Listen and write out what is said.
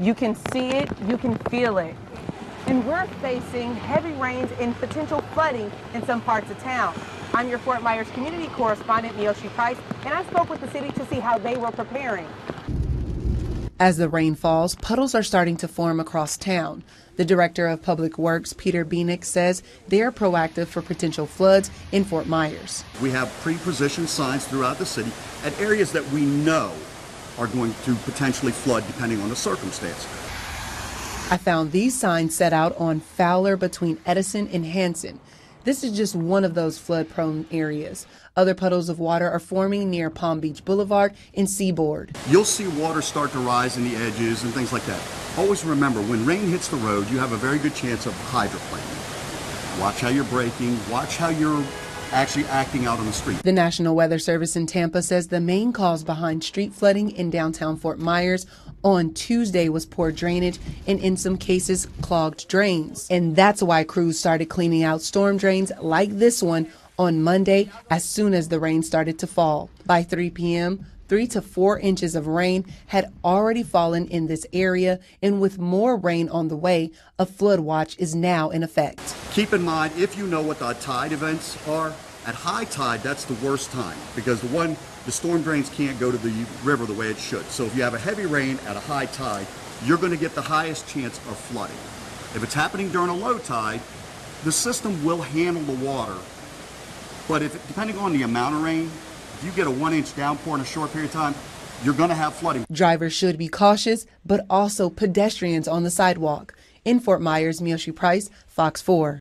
You can see it, you can feel it. And we're facing heavy rains and potential flooding in some parts of town. I'm your Fort Myers community correspondent, Miyoshi Price, and I spoke with the city to see how they were preparing. As the rain falls, puddles are starting to form across town. The director of Public Works, Peter Beanick, says they are proactive for potential floods in Fort Myers. We have pre-positioned signs throughout the city at areas that we know are going to potentially flood depending on the circumstance. I found these signs set out on Fowler between Edison and Hanson. This is just one of those flood-prone areas. Other puddles of water are forming near Palm Beach Boulevard and Seaboard. You'll see water start to rise in the edges and things like that. Always remember, when rain hits the road, you have a very good chance of hydroplaning. Watch how you're braking, watch how you're actually acting out on the street. The National Weather Service in Tampa says the main cause behind street flooding in downtown Fort Myers on Tuesday was poor drainage and in some cases clogged drains. And that's why crews started cleaning out storm drains like this one on Monday as soon as the rain started to fall. By 3 p.m., 3 to 4 inches of rain had already fallen in this area, and with more rain on the way, a flood watch is now in effect. Keep in mind, if you know what the tide events are, at high tide, that's the worst time because the storm drains can't go to the river the way it should. So if you have a heavy rain at a high tide, you're going to get the highest chance of flooding. If it's happening during a low tide, the system will handle the water. But depending on the amount of rain, if you get a 1-inch downpour in a short period of time, you're going to have flooding. Drivers should be cautious, but also pedestrians on the sidewalk. In Fort Myers, Miyoshi Price, Fox 4.